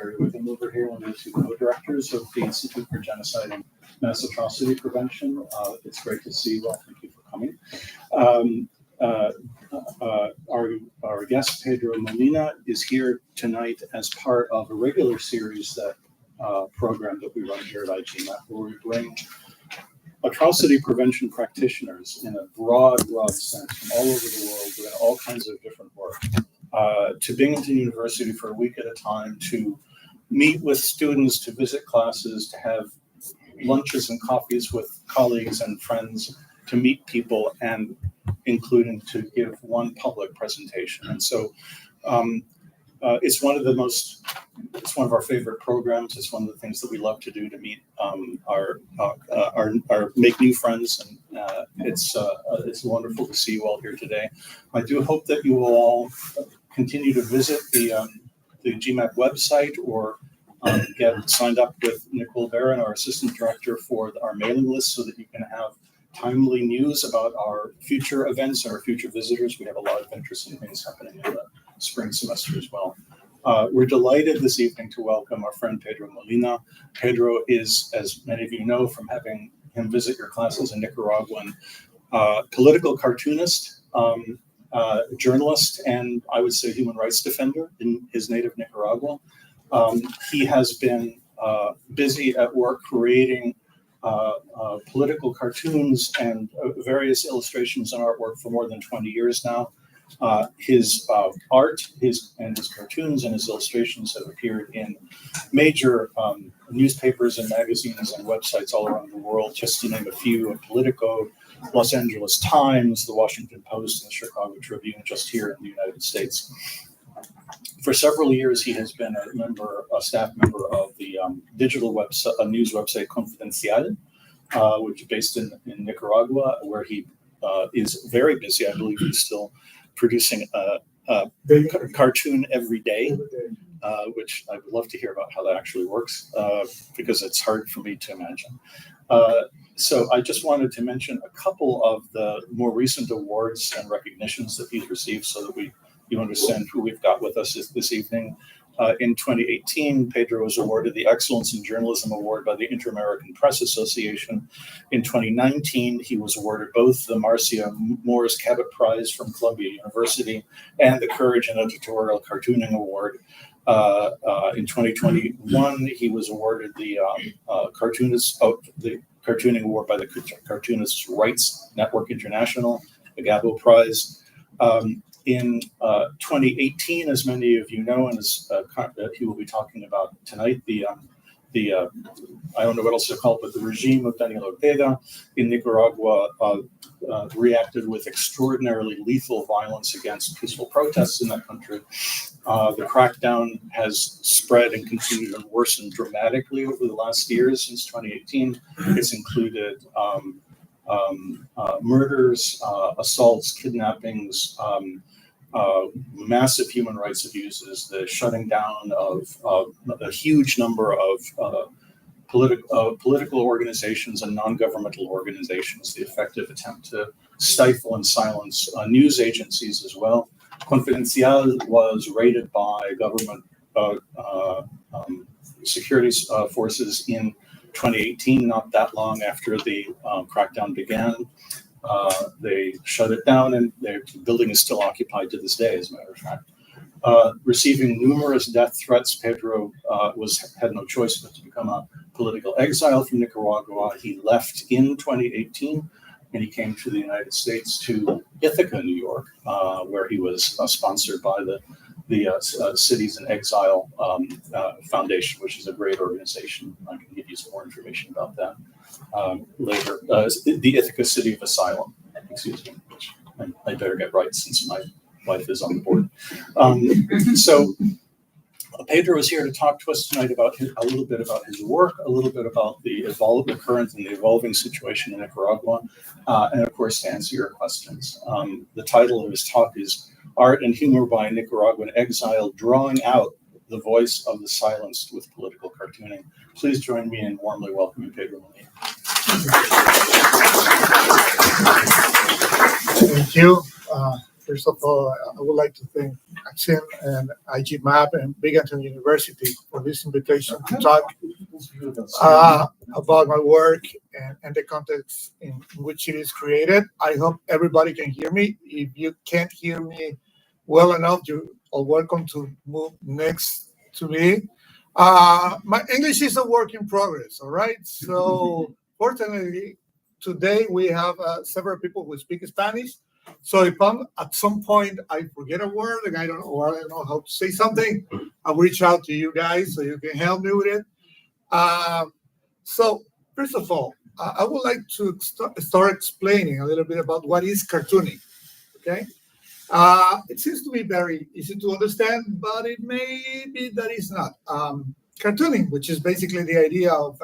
Terry Wiggum over here, one of the two co-directors of the Institute for Genocide and Mass Atrocity Prevention. It's great to see you all. Thank you for coming. Our guest, Pedro Molina, is here tonight as part of a regular series that program that we run here at I-GMAP, where we bring atrocity prevention practitioners in a broad sense from all over the world doing all kinds of different work to Binghamton University for a week at a time to meet with students, to visit classes, to have lunches and coffees with colleagues and friends, to meet people, and including to give one public presentation. And so it's one of our favorite programs. It's one of the things that we love to do to meet our make new friends, and it's wonderful to see you all here today. I do hope that you will all continue to visit the GMAP website or get signed up with Nicole Barron, our assistant director, for our mailing list, so that you can have timely news about our future events and our future visitors. We have a lot of interesting things happening in the spring semester as well. We're delighted this evening to welcome our friend Pedro Molina. Pedro is, as many of you know from having him visit your classes, a Nicaraguan political cartoonist, journalist, and I would say human rights defender in his native Nicaragua. He has been busy at work creating political cartoons and various illustrations and artwork for more than 20 years now. His art, his cartoons and his illustrations have appeared in major newspapers and magazines and websites all around the world, just to name a few: Politico, Los Angeles Times, the Washington Post, and the Chicago Tribune, just here in the United States. For several years, he has been a staff member of the digital website, news website Confidencial, which is based in Nicaragua, where he is very busy. I believe he's still producing a cartoon every day, which I would love to hear about how that actually works, because it's hard for me to imagine. So I just wanted to mention a couple of the more recent awards and recognitions that he's received, so that you understand who we've got with us this evening. In 2018, Pedro was awarded the Excellence in Journalism Award by the Inter-American Press Association. In 2019, he was awarded both the Marcia Morris Cabot Prize from Columbia University and the Courage in Editorial Cartooning Award. In 2021, he was awarded the Cartooning Award by the Cartoonists Rights Network International, the Gabo Prize. In 2018, as many of you know, and as he will be talking about tonight, the I don't know what else to call it, but the regime of Daniel Ortega in Nicaragua reacted with extraordinarily lethal violence against peaceful protests in that country. The crackdown has spread and continued and worsened dramatically over the last years since 2018. It's included murders, assaults, kidnappings, massive human rights abuses, the shutting down of a huge number of political organizations and non-governmental organizations, the effective attempt to stifle and silence news agencies as well. Confidencial was raided by government security forces in 2018, not that long after the crackdown began. They shut it down, and the building is still occupied to this day, as a matter of fact. Receiving numerous death threats, Pedro had no choice but to become a political exile from Nicaragua. He left in 2018, and he came to the United States, to Ithaca, New York, where he was sponsored by the Cities in Exile Foundation, which is a great organization. I can give you some more information about that later. The Ithaca City of Asylum, excuse me, which I better get right since my wife is on the board. So Pedro is here to talk to us tonight about a little bit about his work, a little bit about the current and the evolving situation in Nicaragua, and of course to answer your questions. The title of his talk is Art and Humor by a Nicaraguan Exile, Drawing Out the Voice of the Silenced with Political Cartooning. Please join me in warmly welcoming Pedro Molina. Thank you. First of all, I would like to thank Maxim and I-GMAP and Binghamton University for this invitation to talk about my work and the context in which it is created. I hope everybody can hear me. If you can't hear me well enough, you are welcome to move next to me. My English is a work in progress, all right? So fortunately, today we have several people who speak Spanish. So if at some point I forget a word and I don't know how to say something, I'll reach out to you guys so you can help me with it. So first of all, I would like to start explaining a little bit about what is cartooning, okay? It seems to be very easy to understand, but it may be that it's not. Cartooning, which is basically the idea of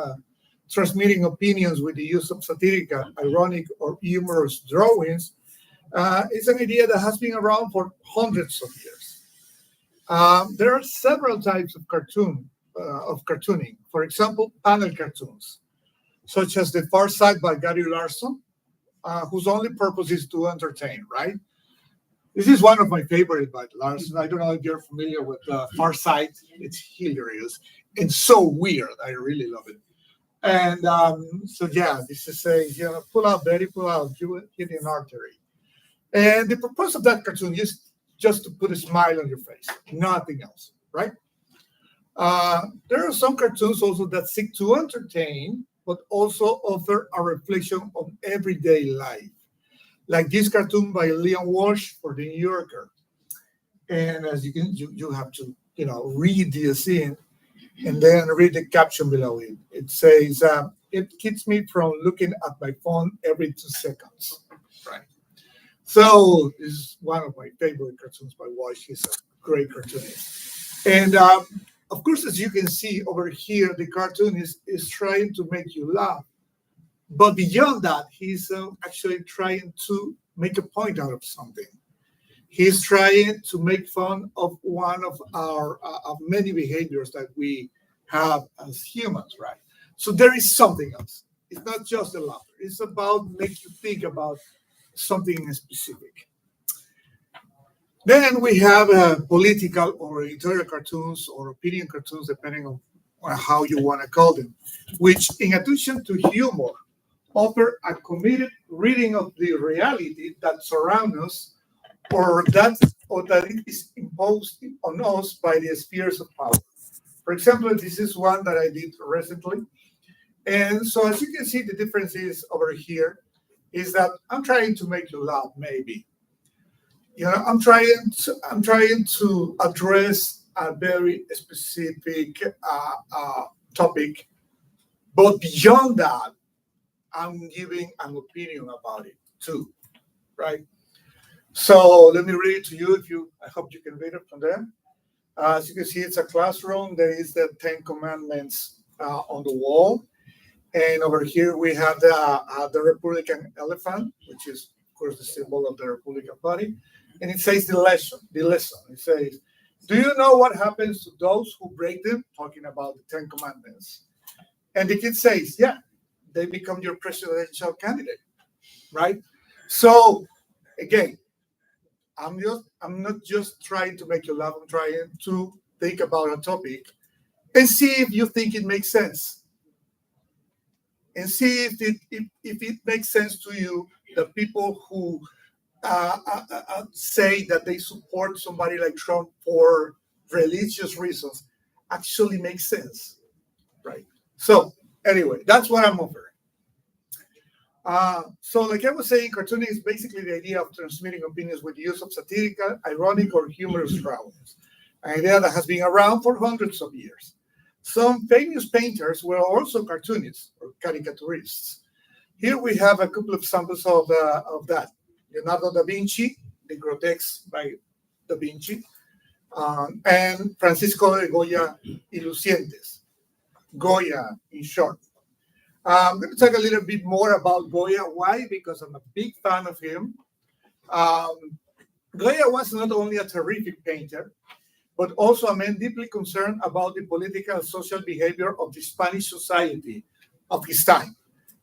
transmitting opinions with the use of satirical, ironic, or humorous drawings, is an idea that has been around for hundreds of years. There are several types of cartooning. For example, panel cartoons, such as The Far Side by Gary Larson, whose only purpose is to entertain, right? This is one of my favorite by Larson. I don't know if you're familiar with Far Side. It's hilarious and so weird. I really love it. And so, yeah, this is a, pull out, Betty, pull out, you hit an artery. And the purpose of that cartoon is just to put a smile on your face, nothing else, right? There are some cartoons also that seek to entertain, but also offer a reflection on everyday life, like this cartoon by Leon Walsh for The New Yorker. And as you have to, read the scene and then read the caption below it. It says, it keeps me from looking at my phone every 2 seconds, right? So this is one of my favorite cartoons by Walsh. He's a great cartoonist. And of course, as you can see over here, the cartoonist is trying to make you laugh. But beyond that, he's actually trying to make a point out of something. He's trying to make fun of one of our of many behaviors that we have as humans, right? So there is something else. It's not just a laughter. It's about make you think about something specific. Then we have political or editorial cartoons or opinion cartoons, depending on how you want to call them, which in addition to humor, offer a committed reading of the reality that surrounds us or that it is imposed on us by the spheres of power. For example, this is one that I did recently. And so as you can see, the difference is over here is that I'm trying to make you laugh, maybe. I'm trying to address a very specific topic, but beyond that, I'm giving an opinion about it too, right? So let me read it to you. I hope you can read it from there. As you can see, it's a classroom. There is the 10 Commandments on the wall. And over here we have the Republican elephant, which is, of course, the symbol of the Republican Party. And it says the lesson. It says, do you know what happens to those who break them? Talking about the 10 Commandments. And the kid says, yeah, they become your presidential candidate, right? So, again, I'm not just trying to make you laugh. I'm trying to think about a topic and see if you think it makes sense. And see if it makes sense to you, the people who say that they support somebody like Trump for religious reasons actually makes sense, right? So anyway, that's what I'm offering. So like I was saying, cartooning is basically the idea of transmitting opinions with the use of satirical, ironic, or humorous drawings, an idea that has been around for hundreds of years. Some famous painters were also cartoonists or caricaturists. Here we have a couple of samples of that. Leonardo da Vinci, the Grotesques by da Vinci, and Francisco de Goya y Lucientes, Goya in short. I'm going to talk a little bit more about Goya. Why? Because I'm a big fan of him. Goya was not only a terrific painter, but also a man deeply concerned about the political and social behavior of the Spanish society of his time.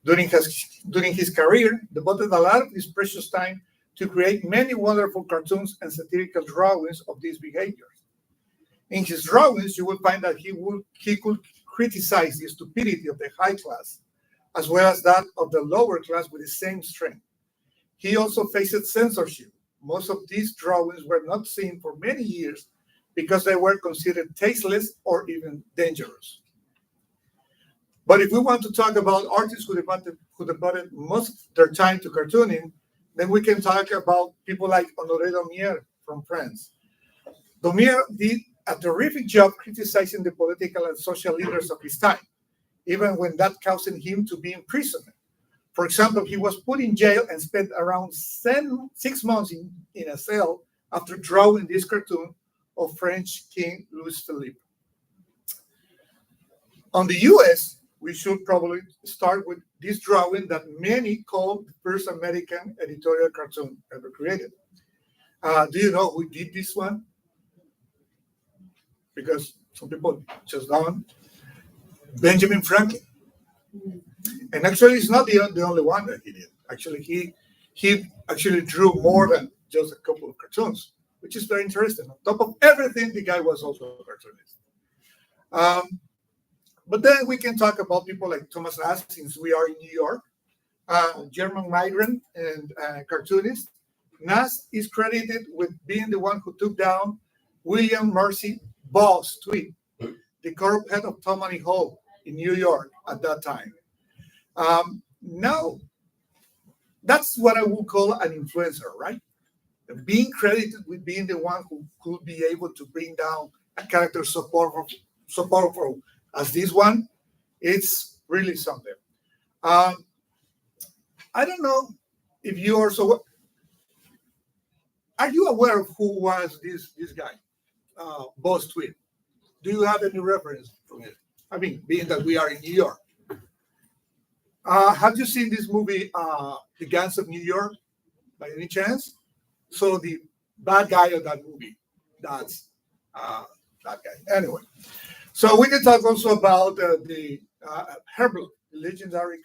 During his career, devoted a lot of his precious time to create many wonderful cartoons and satirical drawings of these behaviors. In his drawings, you will find that he could criticize the stupidity of the high class, as well as that of the lower class with the same strength. He also faced censorship. Most of these drawings were not seen for many years because they were considered tasteless or even dangerous. But if we want to talk about artists who devoted most of their time to cartooning, then we can talk about people like Honoré Daumier from France. Daumier did a terrific job criticizing the political and social leaders of his time, even when that caused him to be imprisoned. For example, he was put in jail and spent around 6 months in a cell after drawing this cartoon of French King Louis Philippe. On the US, we should probably start with this drawing that many call the first American editorial cartoon ever created. Do you know who did this one? Because some people just don't. Benjamin Franklin. And actually, it's not the only one that he did. Actually, he actually drew more than just a couple of cartoons, which is very interesting. On top of everything, the guy was also a cartoonist. But then we can talk about people like Thomas Nast, since we are in New York, German migrant and cartoonist. Nast is credited with being the one who took down William Mercy Ball's tweet, the corrupt head of Tammany Hall in New York at that time. Now, that's what I would call an influencer, right? Being credited with being the one who could be able to bring down a character so powerful as this one, it's really something. I don't know if you also, are you aware of who was this guy, Boss Tweet? Do you have any reference from it? I mean, being that we are in New York. Have you seen this movie, The Gangs of New York, by any chance? So the bad guy of that movie, that's that guy. Anyway, so we can talk also about the Herbert, the legendary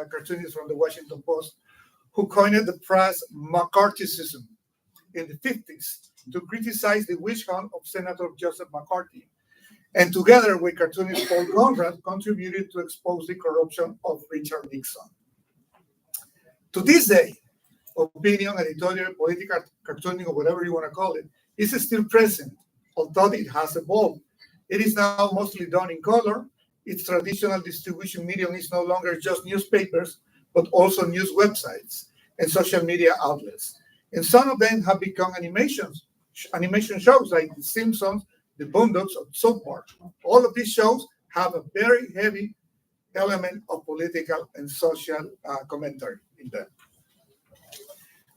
cartoonist from the Washington Post, who coined the phrase McCarthyism in the 50s to criticize the witch hunt of Senator Joseph McCarthy. And together with cartoonist Paul Conrad, contributed to expose the corruption of Richard Nixon. To this day, opinion, editorial, political cartooning, or whatever you want to call it, is still present, although it has evolved. It is now mostly done in color. Its traditional distribution medium is no longer just newspapers, but also news websites and social media outlets. And some of them have become animation shows like The Simpsons, The Boondocks, or South Park. All of these shows have a very heavy element of political and social commentary in them.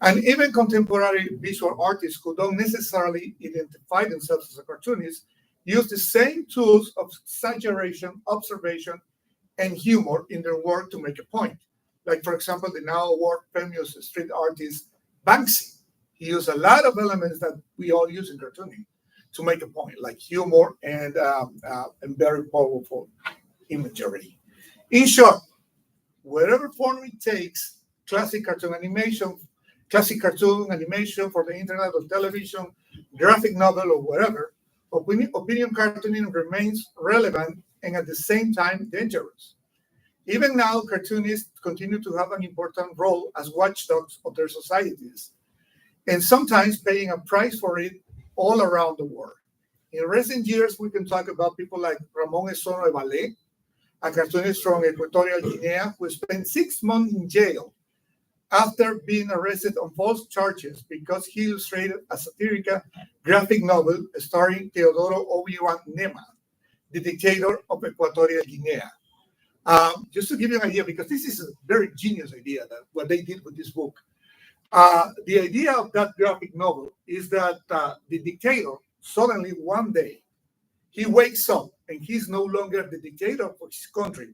And even contemporary visual artists who don't necessarily identify themselves as a cartoonist use the same tools of exaggeration, observation, and humor in their work to make a point. Like, for example, the now world-famous street artist Banksy. He used a lot of elements that we all use in cartooning to make a point, like humor and very powerful imagery. In short, whatever form it takes, classic cartoon animation for the internet or television, graphic novel or whatever, opinion cartooning remains relevant and at the same time dangerous. Even now, cartoonists continue to have an important role as watchdogs of their societies, and sometimes paying a price for it all around the world. In recent years, we can talk about people like Ramon Esono Valle, a cartoonist from Equatorial Guinea who spent 6 months in jail after being arrested on false charges because he illustrated a satirical graphic novel starring Teodoro Obiang Nema, the dictator of Equatorial Guinea. Just to give you an idea, because this is a very genius idea, that what they did with this book. The idea of that graphic novel is that the dictator, suddenly one day, he wakes up and he's no longer the dictator of his country,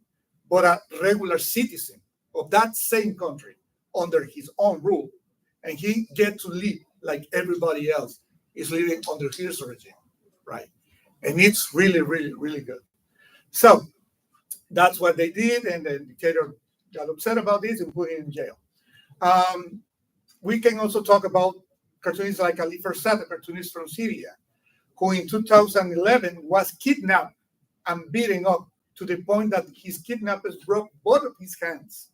but a regular citizen of that same country under his own rule. And he gets to live like everybody else is living under his regime, right? And it's really, really, really good. So that's what they did, and the dictator got upset about this and put him in jail. we can also talk about cartoonists like Ali Farsad, a cartoonist from Syria, who in 2011 was kidnapped and beaten up to the point that his kidnappers broke both of his hands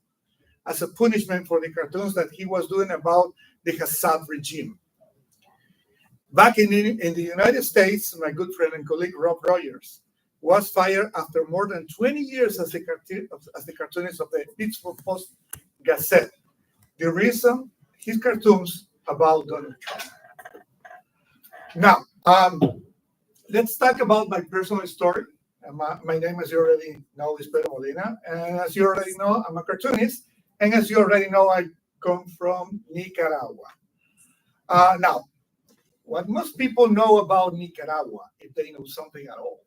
as a punishment for the cartoons that he was doing about the Assad regime. Back in the United States, my good friend and colleague Rob Rogers was fired after more than 20 years as the cartoonist of the Pittsburgh Post-Gazette. The reason, his cartoons about Donald Trump. Now, let's talk about my personal story. My name, as you already know, is Pedro Molina. And as you already know, I'm a cartoonist. And as you already know, I come from Nicaragua. Now, what most people know about Nicaragua, if they know something at all,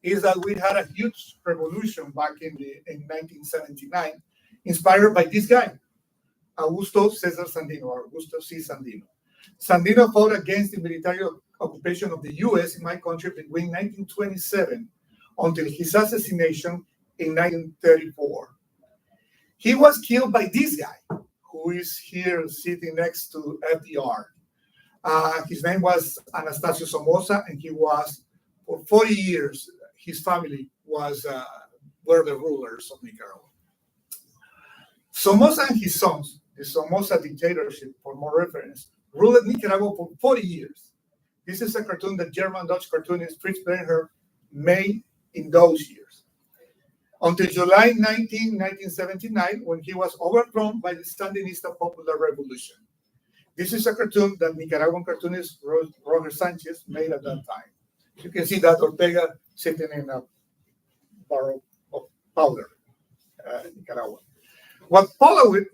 is that we had a huge revolution back in 1979, inspired by this guy, Augusto Cesar Sandino, or Augusto C. Sandino. Sandino fought against the military occupation of the U.S. in my country between 1927 until his assassination in 1934. He was killed by this guy, who is here sitting next to FDR. His name was Anastasio Somoza, and he was, for 40 years, his family were the rulers of Nicaragua. Somoza and his sons, the Somoza dictatorship, for more reference, ruled Nicaragua for 40 years. This is a cartoon that German-Dutch cartoonist Fritz Bernhard made in those years. Until July 19, 1979, when he was overthrown by the Sandinista Popular Revolution. This is a cartoon that Nicaraguan cartoonist Roger Sanchez made at that time. You can see that Ortega sitting in a barrel of powder in Nicaragua. What followed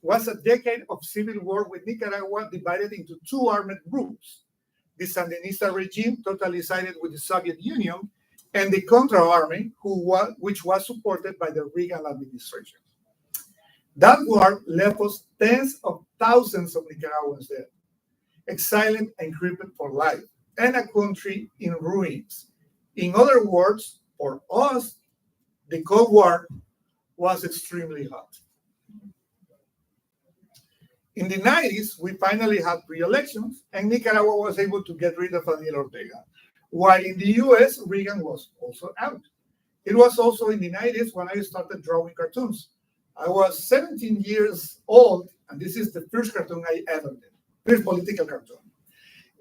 was a decade of civil war with Nicaragua divided into two armed groups. The Sandinista regime totally sided with the Soviet Union, and the Contra Army, which was supported by the Reagan administration. That war left us tens of thousands of Nicaraguans dead, exiled and crippled for life, and a country in ruins. In other words, for us, the Cold War was extremely hot. In the 90s, we finally had re-elections, and Nicaragua was able to get rid of Daniel Ortega. While in the US, Reagan was also out. It was also in the 90s when I started drawing cartoons. I was 17 years old, and this is the first cartoon I ever did, first political cartoon.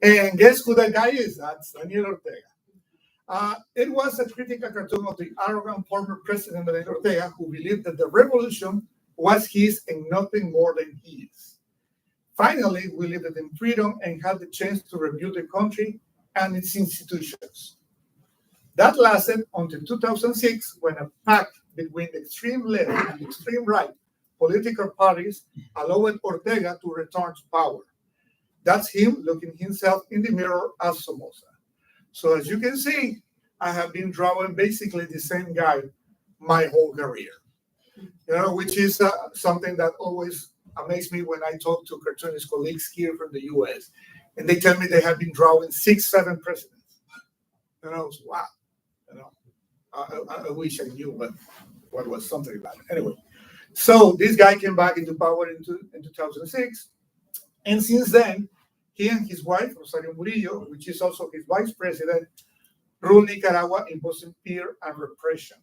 And guess who that guy is? That's Daniel Ortega. It was a critical cartoon of the arrogant former President Daniel Ortega, who believed that the revolution was his and nothing more than his. Finally, we lived in freedom and had the chance to review the country and its institutions. That lasted until 2006, when a pact between the extreme left and the extreme right political parties allowed Ortega to return to power. That's him looking himself in the mirror as Somoza. So as you can see, I have been drawing basically the same guy my whole career, which is something that always amazes me when I talk to cartoonist colleagues here from the US, and they tell me they have been drawing 6, 7 presidents. Wow. I wish I knew what was something like that. Anyway, so this guy came back into power in 2006, and since then, he and his wife, Rosario Murillo, which is also his vice president, rule Nicaragua, imposing fear and repression,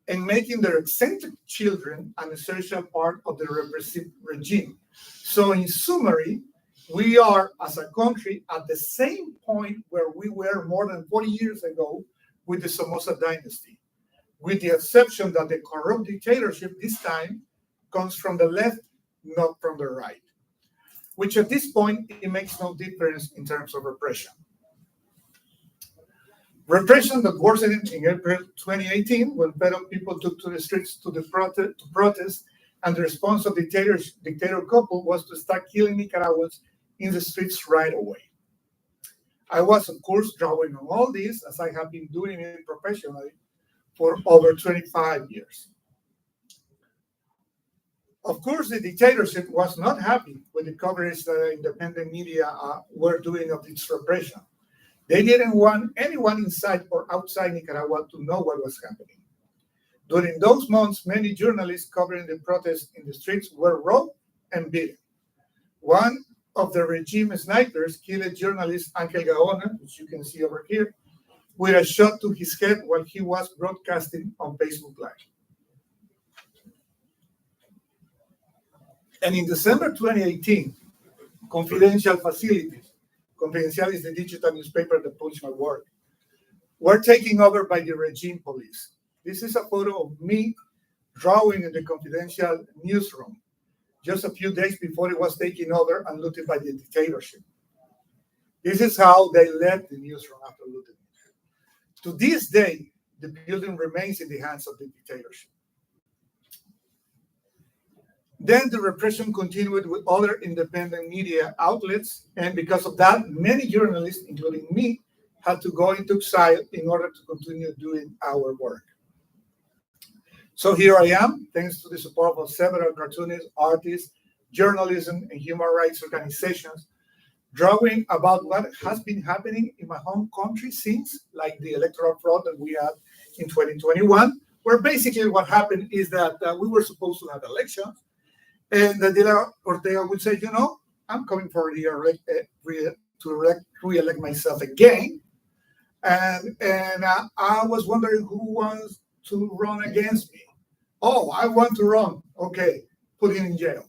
and making their eccentric children an essential part of the repressive regime. So in summary, we are, as a country, at the same point where we were more than 40 years ago with the Somoza dynasty, with the exception that the corrupt dictatorship this time comes from the left, not from the right, which at this point, it makes no difference in terms of repression. Repression that worsened in April 2018 when federal people took to the streets to protest, and the response of the dictator couple was to start killing Nicaraguans in the streets right away. I was, of course, drawing on all this, as I have been doing it professionally for over 25 years. Of course, the dictatorship was not happy with the coverage that independent media were doing of its repression. They didn't want anyone inside or outside Nicaragua to know what was happening. During those months, many journalists covering the protests in the streets were robbed and beaten. One of the regime snipers killed journalist Angel Gaona, which you can see over here, with a shot to his head while he was broadcasting on Facebook Live. And in December 2018, confidential facilities, Confidencial is the digital newspaper that published my work, were taken over by the regime police. This is a photo of me drawing in the Confidential newsroom just a few days before it was taken over and looted by the dictatorship. This is how they left the newsroom after looting it. To this day, the building remains in the hands of the dictatorship. Then the repression continued with other independent media outlets, and because of that, many journalists, including me, had to go into exile in order to continue doing our work. So here I am, thanks to the support of several cartoonists, artists, journalism, and human rights organizations, drawing about what has been happening in my home country since, like the electoral fraud that we had in 2021, where basically what happened is that we were supposed to have elections, and Daniel Ortega would say, you know, I'm coming for to re-elect myself again. And I was wondering who wants to run against me. Oh, I want to run. Okay, put him in jail.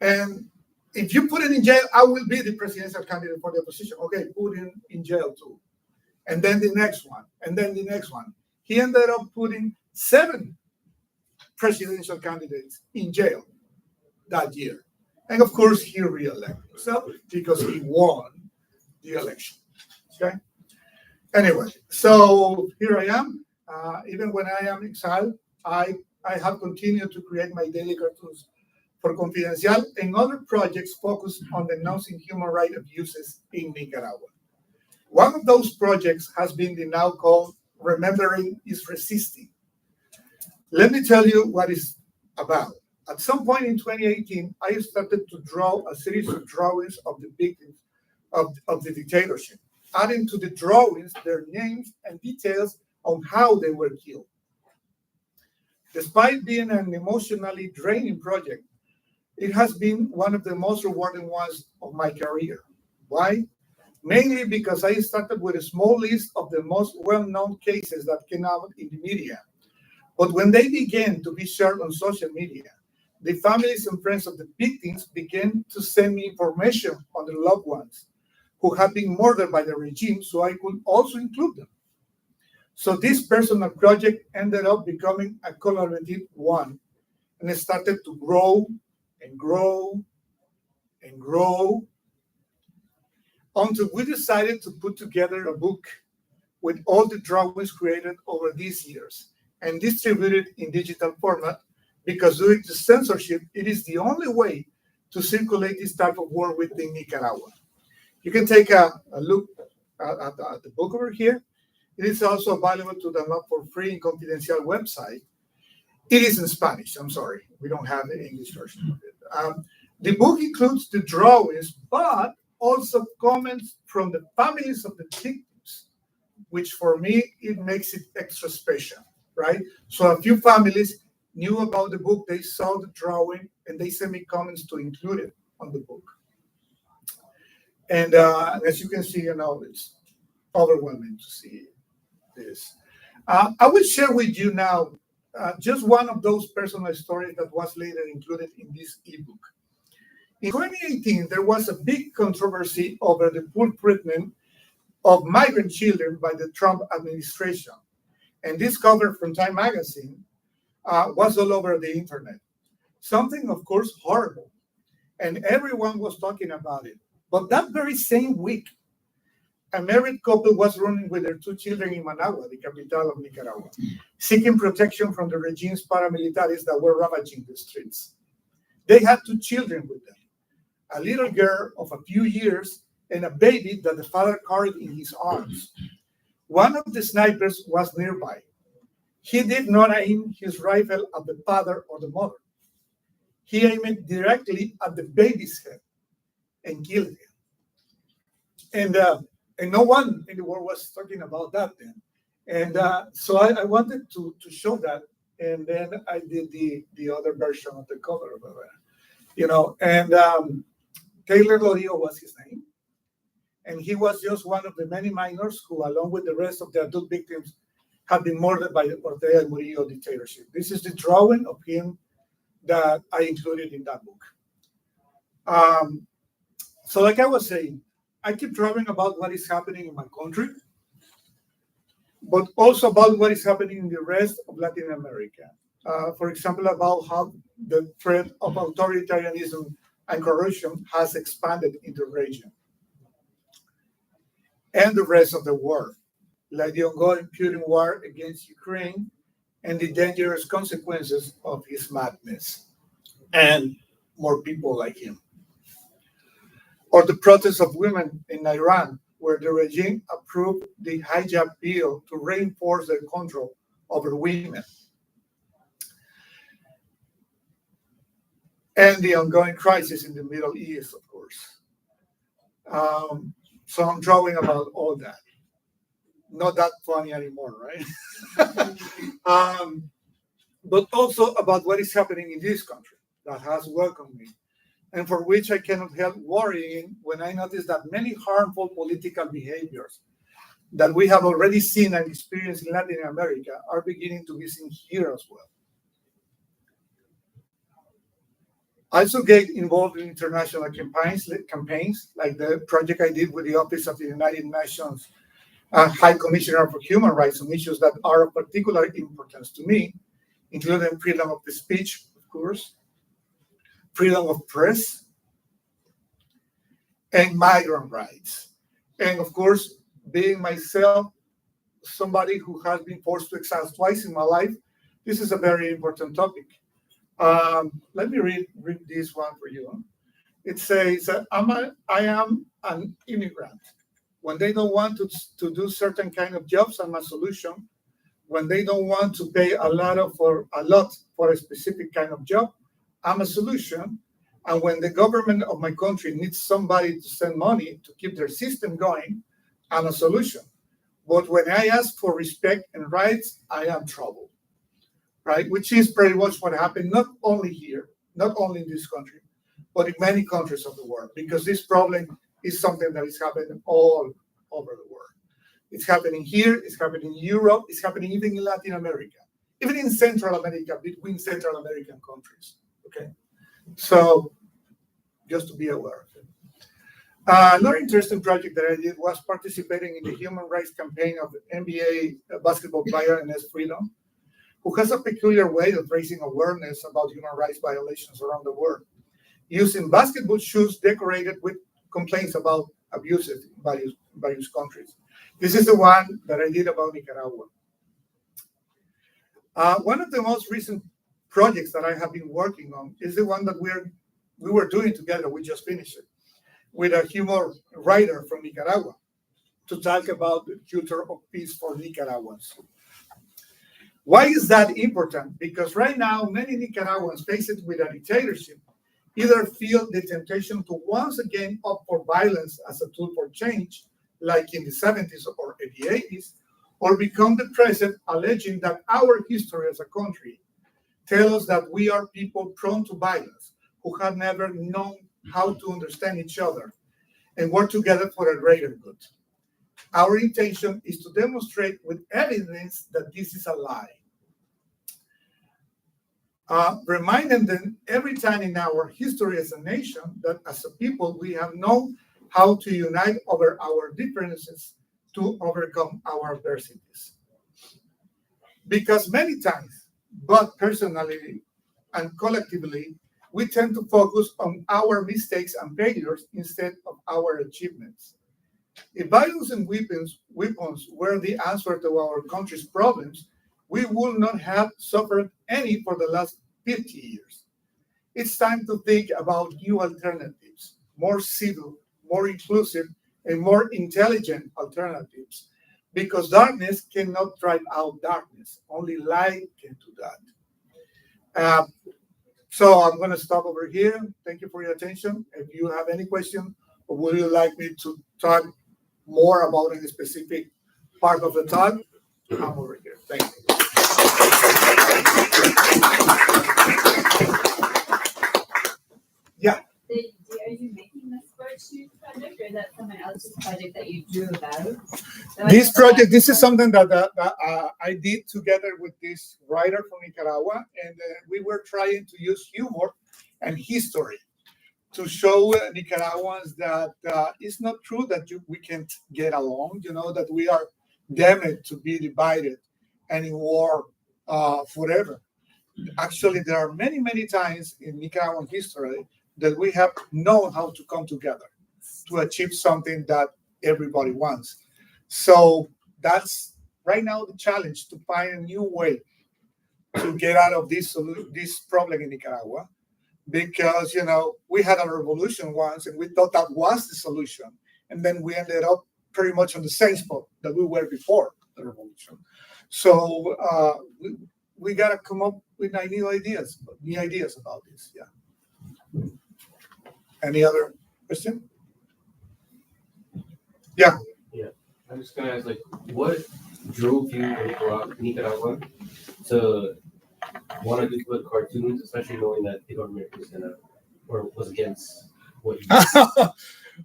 And if you put him in jail, I will be the presidential candidate for the opposition. Okay, put him in jail too. And then the next one, and then the next one. He ended up putting 7 presidential candidates in jail that year. And of course, he re-elected himself because he won the election. Okay? Anyway, so here I am. Even when I am exiled, I have continued to create my daily cartoons for Confidencial and other projects focused on denouncing human rights abuses in Nicaragua. One of those projects has been the now called Remembering is Resisting. Let me tell you what it's about. At some point in 2018, I started to draw a series of drawings of the victims of the dictatorship, adding to the drawings their names and details on how they were killed. Despite being an emotionally draining project, it has been one of the most rewarding ones of my career. Why? Mainly because I started with a small list of the most well-known cases that came out in the media. But when they began to be shared on social media, the families and friends of the victims began to send me information on their loved ones who had been murdered by the regime, so I could also include them. So this personal project ended up becoming a collaborative one, and it started to grow and grow and grow until we decided to put together a book with all the drawings created over these years and distributed in digital format, because due to censorship, it is the only way to circulate this type of work within Nicaragua. You can take a look at the book over here. It is also available to download for free in Confidencial website. It is in Spanish, I'm sorry. We don't have the English version of it. The book includes the drawings, but also comments from the families of the victims, which for me, it makes it extra special, right? So a few families knew about the book, they saw the drawing, and they sent me comments to include it on the book. And as you can see, you know, it's overwhelming to see this. I will share with you now just one of those personal stories that was later included in this ebook. In 2018, there was a big controversy over the poor treatment of migrant children by the Trump administration. And this cover from Time magazine was all over the internet. Something, of course, horrible. And everyone was talking about it. But that very same week, a married couple was running with their 2 children in Managua, the capital of Nicaragua, seeking protection from the regime's paramilitaries that were ravaging the streets. They had 2 children with them, a little girl of a few years and a baby that the father carried in his arms. One of the snipers was nearby. He did not aim his rifle at the father or the mother. He aimed directly at the baby's head and killed him. And no one in the world was talking about that then. And so I wanted to show that, and then I did the other version of the cover, and Taylor Lorio was his name, and he was just one of the many minors who, along with the rest of the adult victims, have been murdered by the Ortega and Murillo dictatorship. This is the drawing of him that I included in that book. So like I was saying, I keep drawing about what is happening in my country, but also about what is happening in the rest of Latin America. For example, about how the threat of authoritarianism and corruption has expanded in the region and the rest of the world, like the ongoing Putin war against Ukraine and the dangerous consequences of his madness, and more people like him. Or the protests of women in Iran, where the regime approved the I-GMAP bill to reinforce their control over women. And the ongoing crisis in the Middle East, of course. So I'm drawing about all that. Not that funny anymore, right? But also about what is happening in this country that has welcomed me, and for which I cannot help worrying when I notice that many harmful political behaviors that we have already seen and experienced in Latin America are beginning to be seen here as well. I also get involved in international campaigns like the project I did with the Office of the United Nations High Commissioner for Human Rights on issues that are of particular importance to me, including freedom of speech, of course, freedom of press, and migrant rights. And of course, being myself somebody who has been forced to exile twice in my life, this is a very important topic. Let me read this one for you. It says, I am an immigrant. When they don't want to do certain kind of jobs, I'm a solution. When they don't want to pay a lot for a specific kind of job, I'm a solution. And when the government of my country needs somebody to send money to keep their system going, I'm a solution. But when I ask for respect and rights, I am trouble, right? Which is pretty much what happened, not only here, not only in this country, but in many countries of the world, because this problem is something that is happening all over the world. It's happening here, it's happening in Europe, it's happening even in Latin America, even in Central America, between Central American countries, okay? So just to be aware of it. Another interesting project that I did was participating in the human rights campaign of NBA basketball player Enes Freedom, who has a peculiar way of raising awareness about human rights violations around the world, using basketball shoes decorated with complaints about abuses in various countries. This is the one that I did about Nicaragua. One of the most recent projects that I have been working on is the one that we were doing together. We just finished it with a humor writer from Nicaragua to talk about the future of peace for Nicaraguans. Why is that important? Because right now, many Nicaraguans faced with a dictatorship either feel the temptation to once again opt for violence as a tool for change, like in the 70s or the 80s, or become depressed, alleging that our history as a country tells us that we are people prone to violence, who have never known how to understand each other and work together for a greater good. Our intention is to demonstrate with evidence that this is a lie. Reminding them every time in our history as a nation that as a people we have known how to unite over our differences to overcome our adversities. Because many times, both personally and collectively, we tend to focus on our mistakes and failures instead of our achievements. If violence and weapons were the answer to our country's problems, we would not have suffered any for the last 50 years. It's time to think about new alternatives, more civil, more inclusive, and more intelligent alternatives, because darkness cannot drive out darkness. Only light can do that. So I'm going to stop over here. Thank you for your attention. If you have any question, or would you like me to talk more about a specific part of the talk, I'm over here. Thank you. Yeah. Are you making this virtue project, or is that someone else's project that you drew about? This project, this is something that I did together with this writer from Nicaragua, and we were trying to use humor and history to show Nicaraguans that it's not true that we can't get along, that we are damned to be divided and in war forever. Actually, there are many, many times in Nicaraguan history that we have known how to come together to achieve something that everybody wants. So that's right now the challenge, to find a new way to get out of this problem in Nicaragua. Because, we had a revolution once and we thought that was the solution. And then we ended up pretty much on the same spot that we were before the revolution. So we got to come up with new ideas about this. Yeah. Any other question? Yeah. Yeah. I'm just going to ask, what drove you in Nicaragua to want to do good cartoons, especially knowing that the government was against what you did?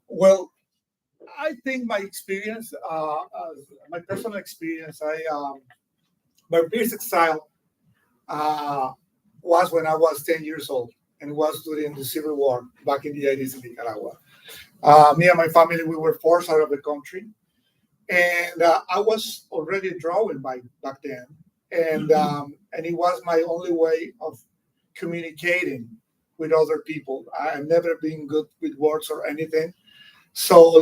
Well, I think my experience, my personal experience, my first exile was when I was 10 years old and was during the Civil War back in the 80s in Nicaragua. Me and my family, we were forced out of the country. And I was already drawing back then. And it was my only way of communicating with other people. I've never been good with words or anything. So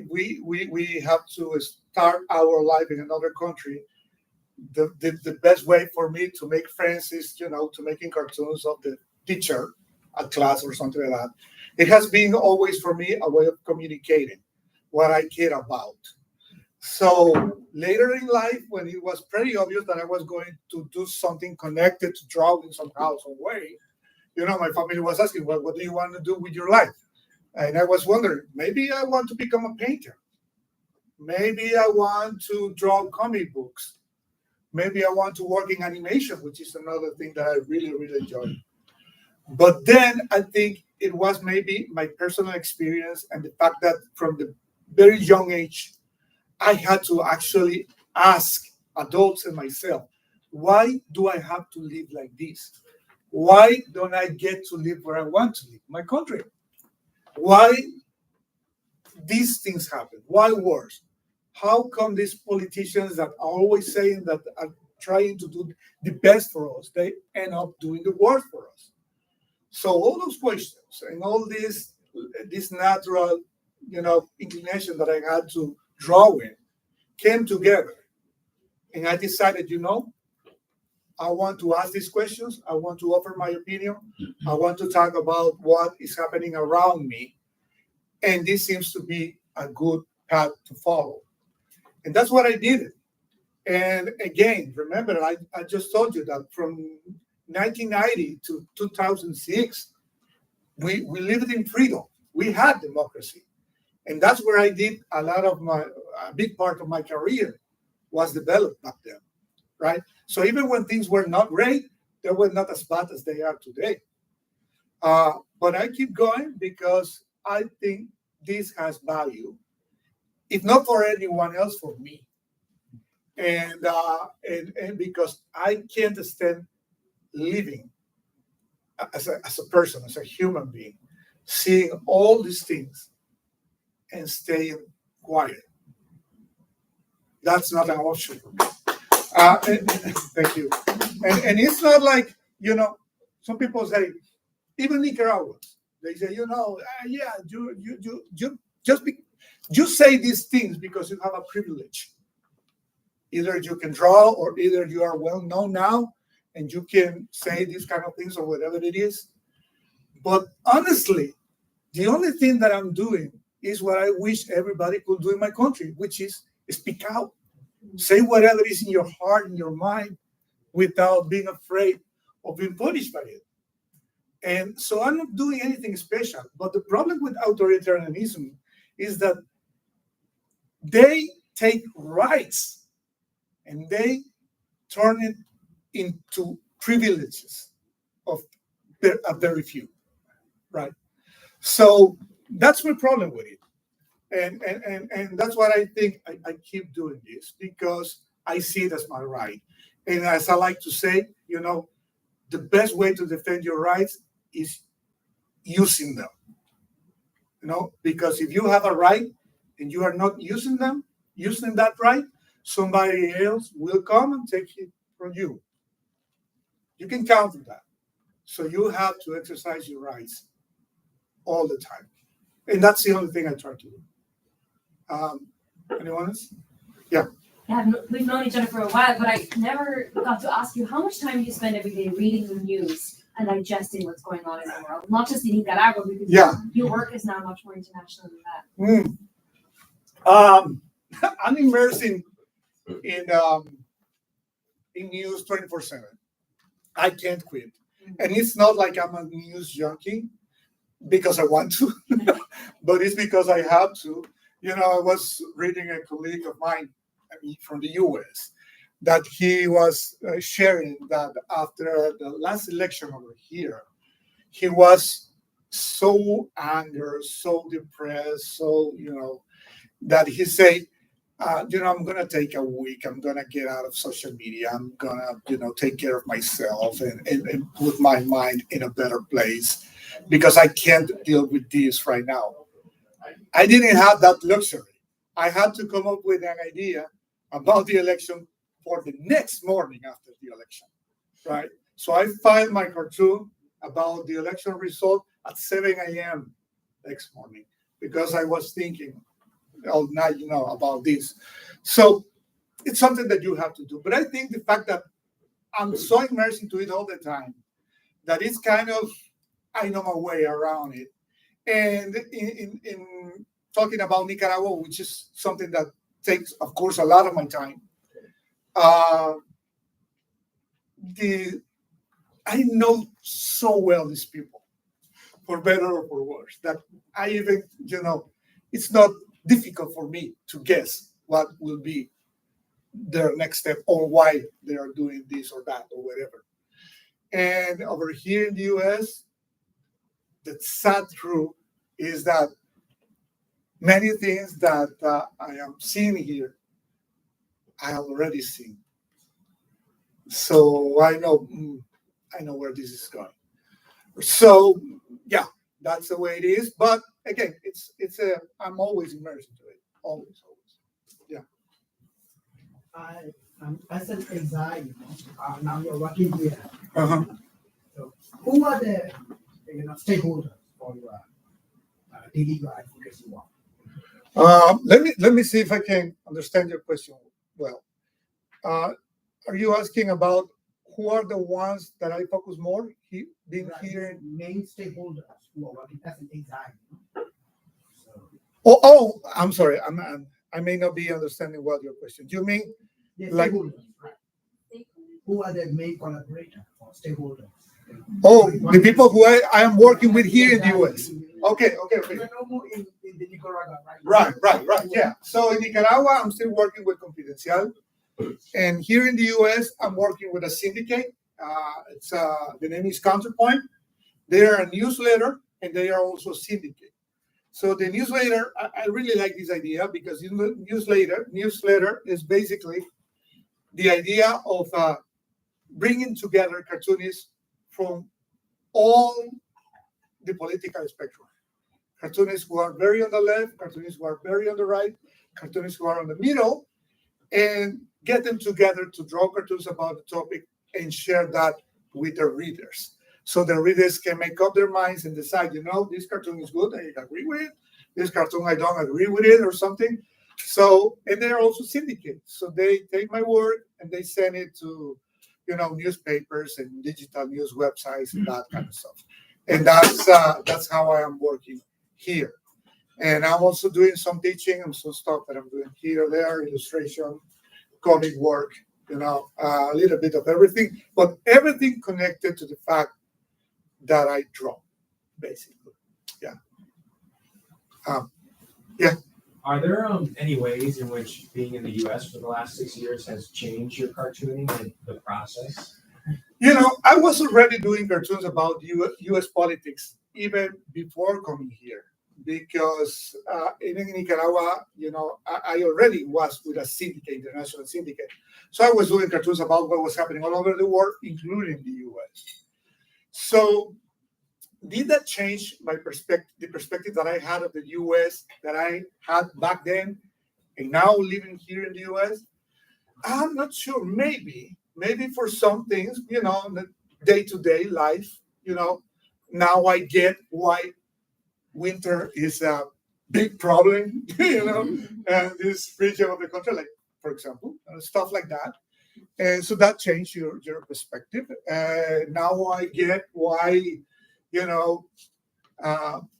we have to start our life in another country. The best way for me to make friends is, to making cartoons of the teacher at class or something like that. It has been always for me a way of communicating what I care about. So later in life, when it was pretty obvious that I was going to do something connected to drawing somehow, some way, my family was asking, well, what do you want to do with your life? And I was wondering, maybe I want to become a painter. Maybe I want to draw comic books. Maybe I want to work in animation, which is another thing that I really, really enjoy. But then I think it was maybe my personal experience and the fact that from the very young age, I had to actually ask adults and myself, why do I have to live like this? Why don't I get to live where I want to live, my country? Why these things happen? Why wars? How come these politicians that are always saying that are trying to do the best for us, they end up doing the worst for us? So all those questions and all this natural, inclination that I had to draw in came together. And I decided, I want to ask these questions. I want to offer my opinion. I want to talk about what is happening around me. And this seems to be a good path to follow. And that's what I did. And again, remember, I just told you that from 1990 to 2006, we lived in freedom. We had democracy. And that's where I did a big part of my career was developed back then, right? So even when things were not great, they were not as bad as they are today. But I keep going because I think this has value, if not for anyone else, for me. And because I can't stand living as a person, as a human being, seeing all these things and staying quiet. That's not an option for me. Thank you. And it's not like, some people say, even Nicaraguans, they say, yeah, you say these things because you have a privilege. Either you can draw or either you are well known now and you can say these kind of things or whatever it is. But honestly, the only thing that I'm doing is what I wish everybody could do in my country, which is speak out. Say whatever is in your heart, in your mind, without being afraid of being punished by it. And so I'm not doing anything special. But the problem with authoritarianism is that they take rights and they turn it into privileges of a very few, right? So that's my problem with it. And that's what I think I keep doing this because I see it as my right. And as I like to say, the best way to defend your rights is using them. Because if you have a right and you are not using that right, somebody else will come and take it from you. You can count on that. So you have to exercise your rights all the time. And that's the only thing I try to do. Anyone else? Yeah. We've known each other for a while, but I never got to ask you how much time you spend every day reading the news and digesting what's going on in the world, not just in Nicaragua, because your work is now much more international than that. I'm immersed in news 24/7. I can't quit, and it's not like I'm a news junkie because I want to, but it's because I have to. I was reading a colleague of mine from the U.S. that he was sharing that after the last election over here, he was so angry, so depressed, so, that he said, I'm going to take a week. I'm going to get out of social media. I'm going to, take care of myself and put my mind in a better place because I can't deal with this right now. I didn't have that luxury. I had to come up with an idea about the election for the next morning after the election, right? So I filed my cartoon about the election result at 7 a.m. next morning because I was thinking all night, about this. So it's something that you have to do. But I think the fact that I'm so immersed into it all the time that it's kind of, I know my way around it. And in talking about Nicaragua, which is something that takes, of course, a lot of my time, I know so well these people, for better or for worse, that I even, it's not difficult for me to guess what will be their next step or why they are doing this or that or whatever. And over here in the U.S., the sad truth is that many things that I am seeing here, I have already seen. So I know where this is going. So yeah, that's the way it is. But again, I'm always immersed into it. Always. Yeah. As an exile, now you're working here. Uh-huh. So who are the stakeholders for your daily advocacy work? Let me see if I can understand your question well. Are you asking about who are the ones that I focus more being here? Main stakeholders who are working as an exile. Oh, I'm sorry. I may not be understanding well your question. Do you mean like stakeholders, right? Who are the main collaborators or stakeholders? Oh, the people who I am working with here in the U.S. Okay. No more in the Nicaragua, right? Right. Yeah. So in Nicaragua, I'm still working with Confidencial, and here in the U.S., I'm working with a syndicate. The name is Counterpoint. They are a newsletter, and they are also a syndicate. So the newsletter, I really like this idea because newsletter is basically the idea of bringing together cartoonists from all the political spectrum. Cartoonists who are very on the left, cartoonists who are very on the right, cartoonists who are on the middle, and get them together to draw cartoons about the topic and share that with their readers. So the readers can make up their minds and decide, this cartoon is good, I agree with it. This cartoon, I don't agree with it or something. So, and they're also syndicates. So they take my work and they send it to, newspapers and digital news websites and that kind of stuff. And that's how I am working here. And I'm also doing some teaching and some stuff that I'm doing here, there, illustration, comic work, a little bit of everything, but everything connected to the fact that I draw, basically. Yeah. Are there any ways in which being in the U.S. for the last 6 years has changed your cartooning and the process? I was already doing cartoons about U.S. politics even before coming here, because even in Nicaragua, I already was with a syndicate, international syndicate. So I was doing cartoons about what was happening all over the world, including the U.S. So did that change my perspective, the perspective that I had of the U.S. that I had back then, and now living here in the U.S.? I'm not sure. Maybe for some things, the day-to-day life, now I get why winter is a big problem, and this region of the country, like, for example, stuff like that. And so that changed your perspective. Now I get why,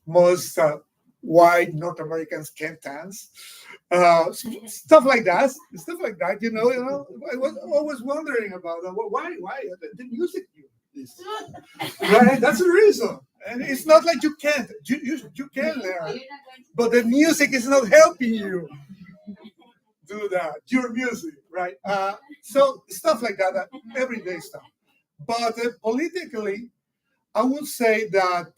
most white North Americans can't dance. Stuff like that. I was always wondering about why the music is right. That's the reason. And it's not like you can't. You can learn, but the music is not helping you do that. Your music, right? So stuff like that, everyday stuff. But politically, I would say that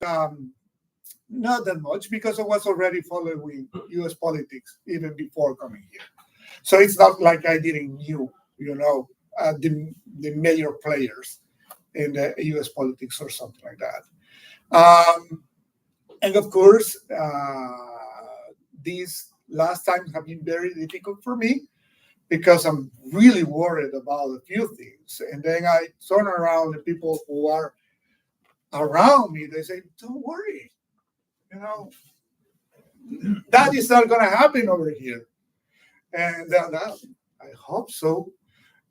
not that much, because I was already following U.S. politics even before coming here. So it's not like I didn't knew, the major players in the U.S. politics or something like that. And of course, these last times have been very difficult for me, because I'm really worried about a few things. And then I turn around, the people who are around me, they say, don't worry, that is not going to happen over here. And I hope so,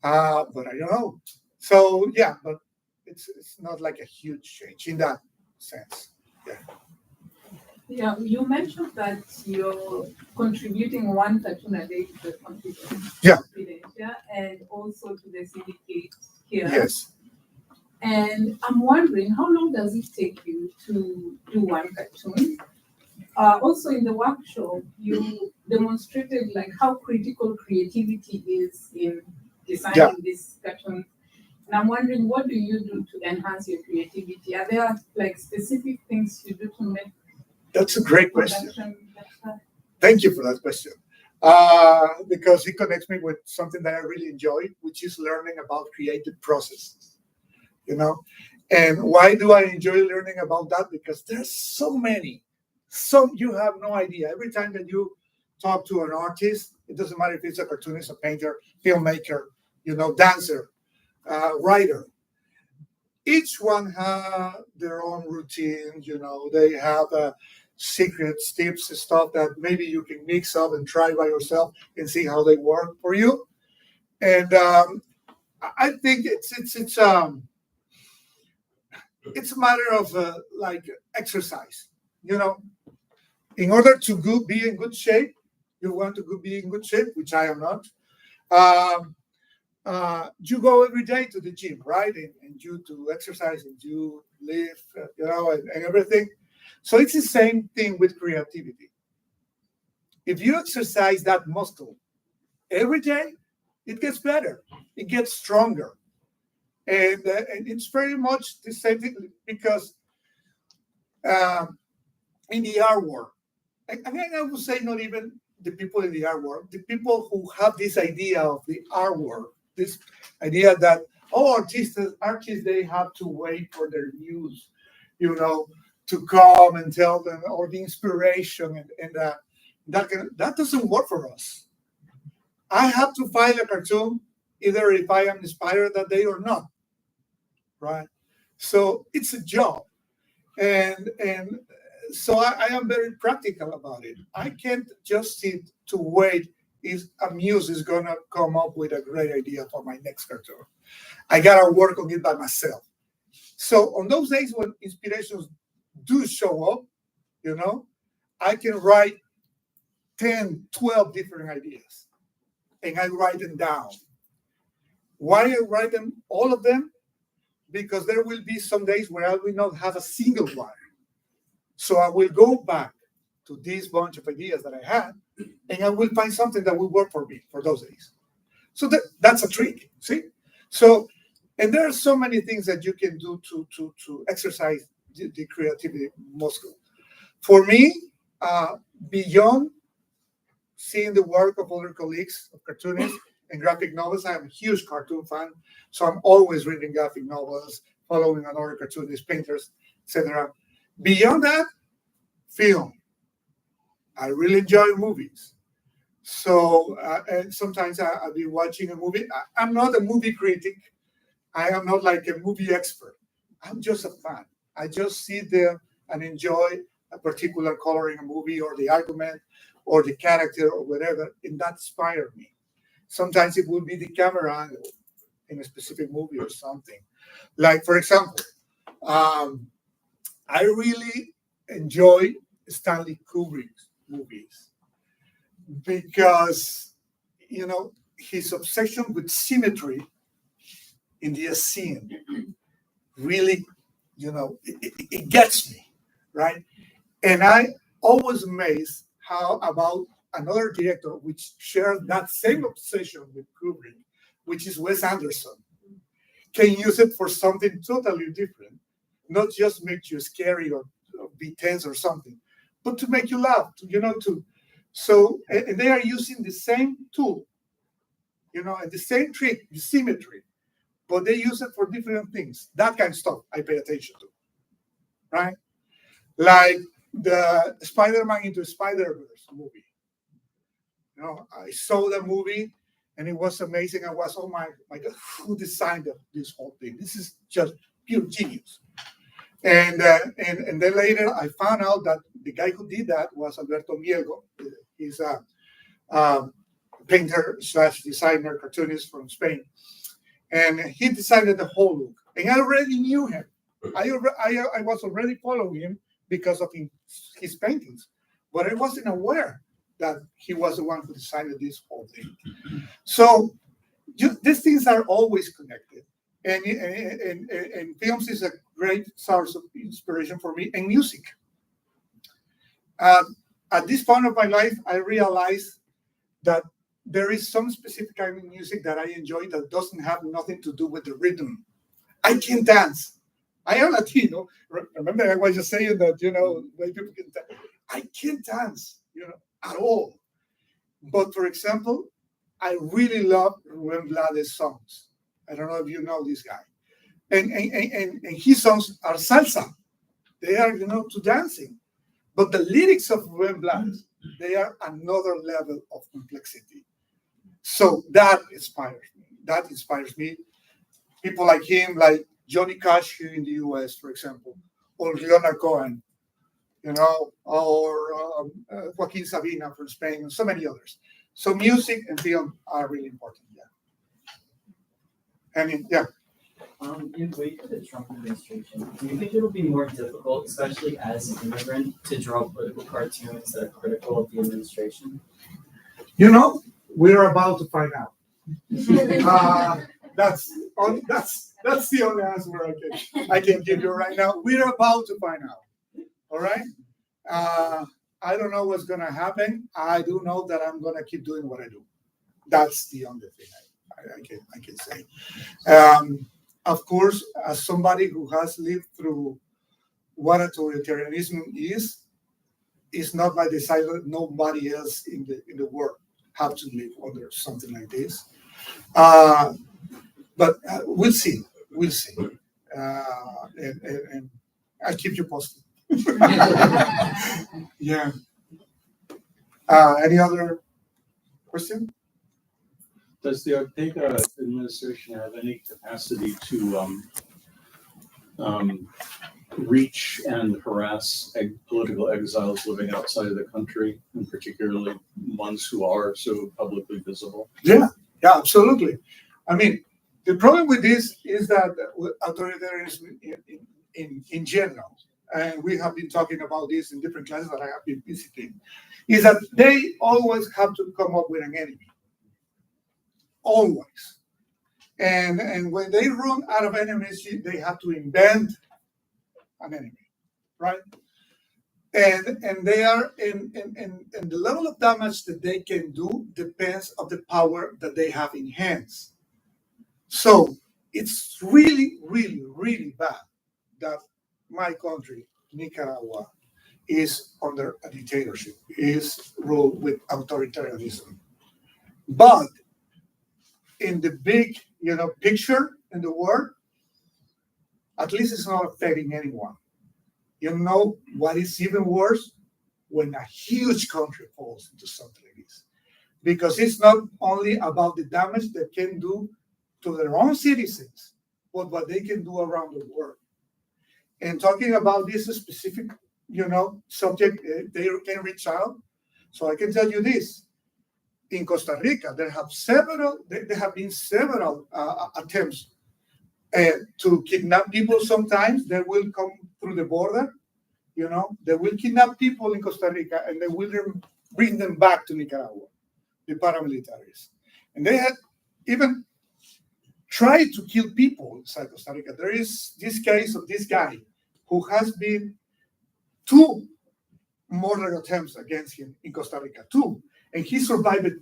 but I don't know. So yeah, but it's not like a huge change in that sense. Yeah, you mentioned that you're contributing one cartoon a day to the confidence. Yeah. And also to the syndicate here. Yes. And I'm wondering, how long does it take you to do one cartoon? Also in the workshop, you demonstrated like how critical creativity is in designing this cartoon. And I'm wondering, what do you do to enhance your creativity? Are there like specific things you do to make? That's a great question. Better? Thank you for that question. Because it connects me with something that I really enjoy, which is learning about creative processes. And why do I enjoy learning about that? Because there's so many. You have no idea. Every time that you talk to an artist, it doesn't matter if it's a cartoonist, a painter, filmmaker, dancer, writer. Each one has their own routine. They have secrets, tips, and stuff that maybe you can mix up and try by yourself and see how they work for you. And I think it's a matter of like exercise. In order to be in good shape, you want to be in good shape, which I am not. You go every day to the gym, right? And you to exercise and you live, and everything. So it's the same thing with creativity. If you exercise that muscle every day, it gets better. It gets stronger. And it's very much the same thing, because in the art world, I would say not even the people in the art world, the people who have this idea of the art world, this idea that, artists, they have to wait for their muse, to come and tell them, or the inspiration, and that doesn't work for us. I have to find a cartoon, either if I am inspired that day or not, right? So it's a job, and so I am very practical about it. I can't just sit to wait if a muse is gonna come up with a great idea for my next cartoon. I gotta work on it by myself. So on those days when inspirations do show up, I can write 10, 12 different ideas, and I write them down. Why I write them, all of them? Because there will be some days where I will not have a single one. So I will go back to this bunch of ideas that I had, and I will find something that will work for me for those days. So that's a trick, see? So, and there are so many things that you can do to exercise the creativity muscle. For me, beyond seeing the work of other colleagues, of cartoonists and graphic novels, I'm a huge cartoon fan, so I'm always reading graphic novels, following other cartoonists, painters, etc. Beyond that, film. I really enjoy movies. So, and sometimes I'll be watching a movie. I'm not a movie critic. I am not like a movie expert. I'm just a fan. I just sit there and enjoy a particular color in a movie or the argument or the character or whatever, and that inspired me. Sometimes it will be the camera angle in a specific movie or something. Like, for example, I really enjoy Stanley Kubrick's movies because, you know, his obsession with symmetry in the scene really, you know, it gets me, right? And I always amazed how about another director which shared that same obsession with Kubrick, which is Wes Anderson, can use it for something totally different, not just make you scary or be tense or something, but to make you laugh, so and they are using the same tool, and the same trick, the symmetry, but they use it for different things. That kind of stuff I pay attention to, right? Like the Spider-Man into Spider-Verse movie. I saw the movie and it was amazing. I was, oh my God, who designed this whole thing? This is just pure genius. And then later I found out that the guy who did that was Alberto Mielgo. He's a painter / designer, cartoonist from Spain. And he designed the whole look. And I already knew him. I was already following him because of his paintings. But I wasn't aware that he was the one who designed this whole thing. So these things are always connected. And films is a great source of inspiration for me, and music. At this point of my life, I realized that there is some specific kind of music that I enjoy that doesn't have nothing to do with the rhythm. I can dance. I am Latino. Remember, I was just saying that, when people can dance. I can't dance, at all. But for example, I really love Rubén Blades' songs. I don't know if you know this guy. And his songs are salsa. They are, to dancing. But the lyrics of Rubén Blades, they are another level of complexity. So that inspires me. People like him, like Johnny Cash here in the US, for example, or Leonard Cohen, or Joaquin Sabina from Spain, and so many others. So music and film are really important. Yeah. In wake of the Trump administration, do you think it'll be more difficult, especially as an immigrant, to draw political cartoons that are critical of the administration? We're about to find out. That's the only answer I can give you right now. We're about to find out. All right. I don't know what's gonna happen. I do know that I'm gonna keep doing what I do. That's the only thing I can say. Of course, as somebody who has lived through what authoritarianism is not by design. Nobody else in the world have to live under something like this. But we'll see. And I'll keep you posted. Yeah. Any other question? Does the Ortega administration have any capacity to reach and harass political exiles living outside of the country, and particularly ones who are so publicly visible? Yeah, absolutely. I mean, the problem with this is that authoritarianism in general, and we have been talking about this in different classes that I have been visiting, is that they always have to come up with an enemy. Always. And when they run out of enemies, they have to invent an enemy, right? And they are and the level of damage that they can do depends on the power that they have in hands. So it's really, really, really bad that my country, Nicaragua, is under a dictatorship, is ruled with authoritarianism. But in the big, picture in the world, at least it's not affecting anyone. You know what is even worse? When a huge country falls into something like this. Because it's not only about the damage they can do to their own citizens, but what they can do around the world. And talking about this specific, subject, they can reach out. So I can tell you this. In Costa Rica, there have been several attempts to kidnap people. Sometimes they will come through the border, they will kidnap people in Costa Rica and they will bring them back to Nicaragua, the paramilitaries. And they had even tried to kill people inside Costa Rica. There is this case of this guy who has been 2 murder attempts against him in Costa Rica, 2, and he survived it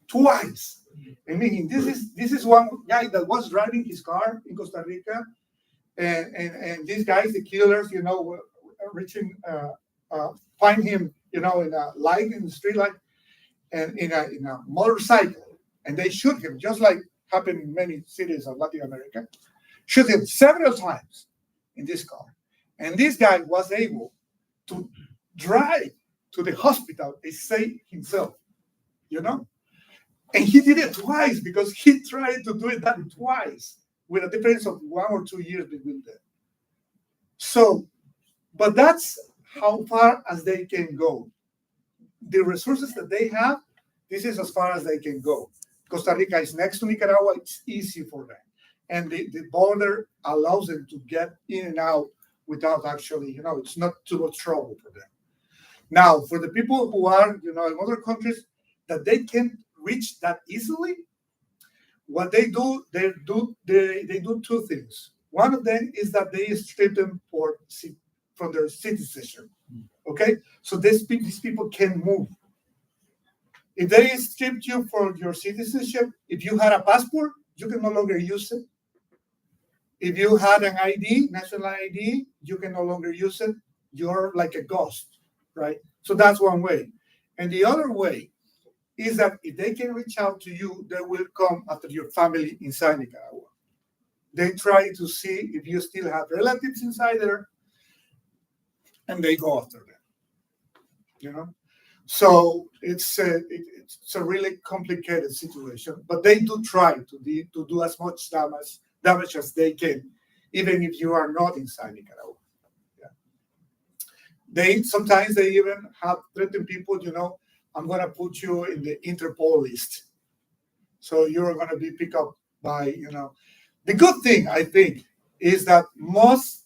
twice. I mean, this is one guy that was driving his car in Costa Rica, and these guys, the killers, were reaching, find him, in a light, in the street light, and in a motorcycle, and they shoot him, just like happened in many cities of Latin America, shoot him several times in this car. And this guy was able to drive to the hospital and save himself, And he did it twice because he tried to do that twice with a difference of 1 or 2 years between them. So, but that's how far as they can go. The resources that they have, this is as far as they can go. Costa Rica is next to Nicaragua. It's easy for them. And the border allows them to get in and out without actually, it's not too much trouble for them. Now, for the people who are, in other countries that they can't reach that easily, what they do, they do 2 things. One of them is that they strip them from their citizenship. Okay, so these people can move. If they stripped you for your citizenship, if you had a passport, you can no longer use it. If you had an ID, national ID, you can no longer use it. You're like a ghost, right? So that's one way. And the other way is that if they can reach out to you, they will come after your family inside Nicaragua. They try to see if you still have relatives inside there, and they go after them. So it's a really complicated situation, but they do try to do as much damage as they can, even if you are not inside Nicaragua. Yeah. Sometimes they even have threatened people, I'm going to put you in the Interpol list. So you're going to be picked up by, The good thing, I think, is that most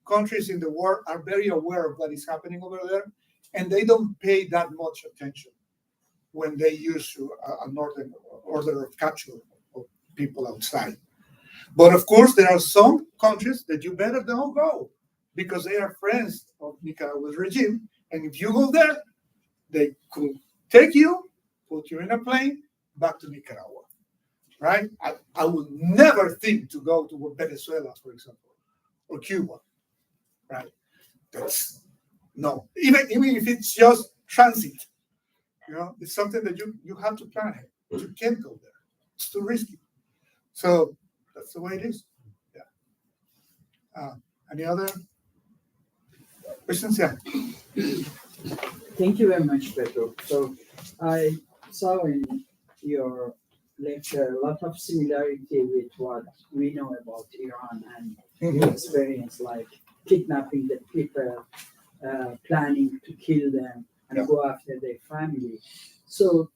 countries in the world are very aware of what is happening over there, and they don't pay that much attention when they issue an order of capture of people outside. But of course, there are some countries that you better don't go because they are friends of Nicaragua's regime. And if you go there, they could take you, put you in a plane, back to Nicaragua, right? I would never think to go to Venezuela, for example, or Cuba, right? No. Even if it's just transit, it's something that you have to plan ahead. You can't go there. It's too risky. So that's the way it is. Yeah. Any other questions? Yeah. Thank you very much, Pedro. So I saw in your lecture a lot of similarity with what we know about Iran and your experience, like kidnapping the people, planning to kill them and go after their family. So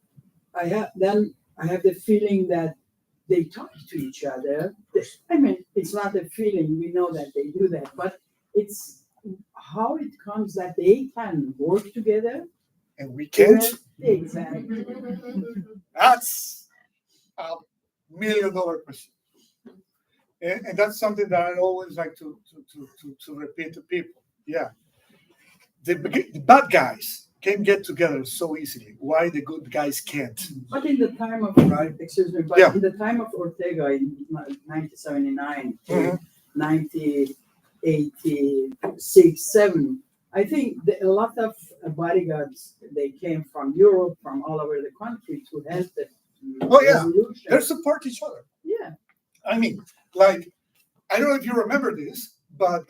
I have the feeling that they talk to each other. I mean, it's not a feeling, we know that they do that, but it's how it comes that they can work together. And we can't. Exactly. That's $1 million question. And that's something that I always like to repeat to people. Yeah. the bad guys can get together so easily. Why the good guys can't? But in the time of, excuse me, but Yeah. in the time of Ortega in 1979 to Mhm. 1986, 7, I think a lot of bodyguards, they came from Europe, from all over the country to help the Oh, yeah. revolution. They support each other. Yeah. I mean, like, I don't know if you remember this, but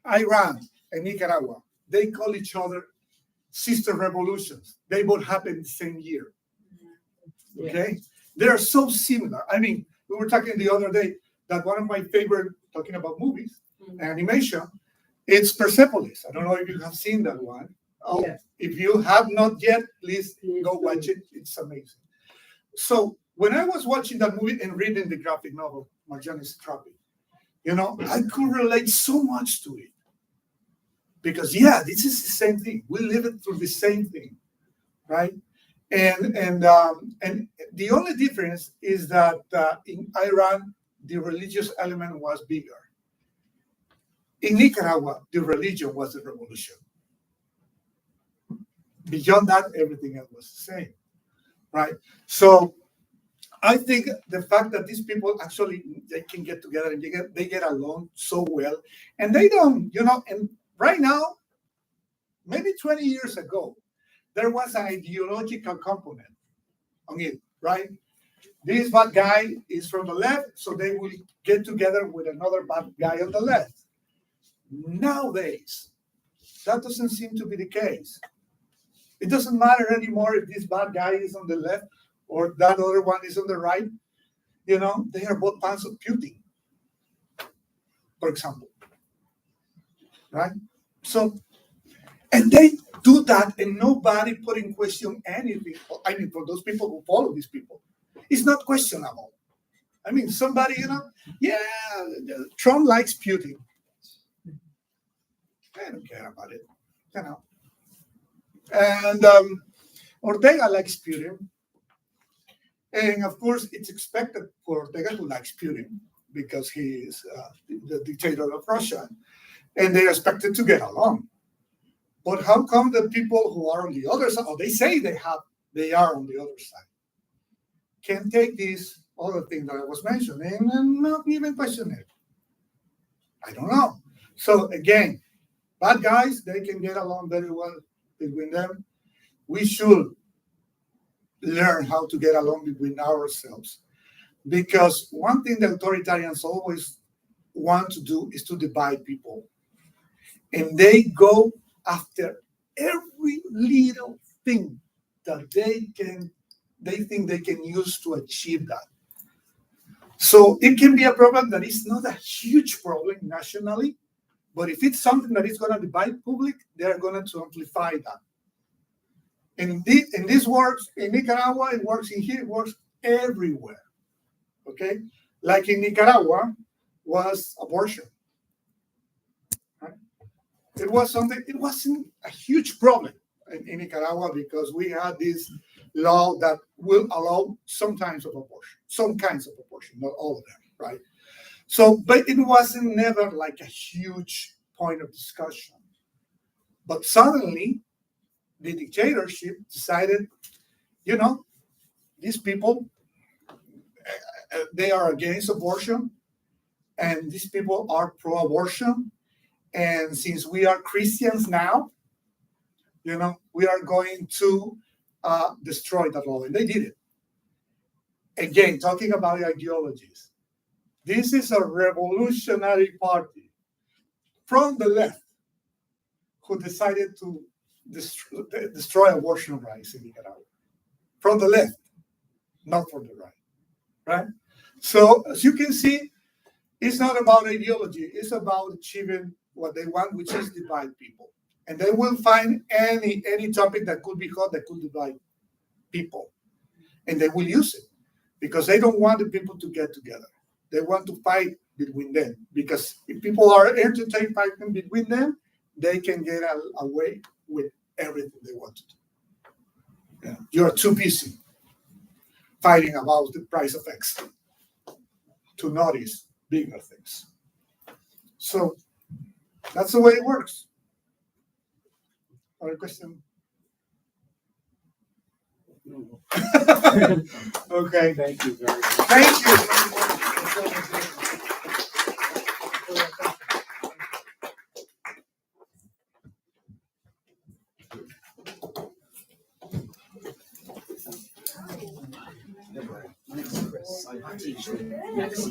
Iran and Nicaragua, they call each other sister revolutions. They both happened the same year. Okay? They are so similar. I mean, we were talking the other day that one of my favorite, talking about movies, animation, it's Persepolis. I don't know if you have seen that one. Oh, Yeah. if you have not yet, please go do watch it. It's amazing. So when I was watching that movie and reading the graphic novel, Marjane Satrapi, I could relate so much to it. Because this is the same thing. We live it through the same thing, right? And the only difference is that in Iran, the religious element was bigger. In Nicaragua, the religion was the revolution. Beyond that, everything else was the same, right? So I think the fact that these people actually, they can get together and they get along so well, and they don't, and right now, maybe 20 years ago, there was an ideological component on it, right? This bad guy is from the left, so they will get together with another bad guy on the left. Nowadays, that doesn't seem to be the case. It doesn't matter anymore if this bad guy is on the left or that other one is on the right. They are both fans of Putin, for example, right? So, and they do that and nobody put in question anything. I mean, for those people who follow these people, it's not questionable. I mean, somebody, Trump likes Putin. I don't care about it, And Ortega likes Putin. And of course, it's expected for Ortega to like Putin because he is the dictator of Russia. And they're expected to get along. But how come the people who are on the other side, or they say they are on the other side, can take this other thing that I was mentioning and not even question it? I don't know. So again, bad guys, they can get along very well between them. We should learn how to get along between ourselves. Because one thing the authoritarians always want to do is to divide people. And they go after every little thing that they think they can use to achieve that. So it can be a problem that is not a huge problem nationally, but if it's something that is going to divide public, they're going to amplify that. And this works in Nicaragua, it works in here, it works everywhere. Okay? Like in Nicaragua was abortion. Right? It wasn't a huge problem in Nicaragua because we had this law that will allow some kinds of abortion, not all of them, right? So, but it wasn't never like a huge point of discussion. But suddenly, the dictatorship decided, these people, they are against abortion, and these people are pro-abortion. And since we are Christians now, we are going to destroy that law. And they did it. Again, talking about ideologies. This is a revolutionary party from the left who decided to destroy abortion rights in Nicaragua. From the left, not from the right. So as you can see, it's not about ideology. It's about achieving what they want, which is divide people. And they will find any topic that could be hot that could divide people. And they will use it because they don't want the people to get together. They want to fight between them because if people are entertained fighting between them, they can get away with everything they want to do. You're too busy fighting about the price of X to notice bigger things. So that's the way it works. Other question? No. Okay. Thank you very much. Thank you. My name's Chris. I teach the next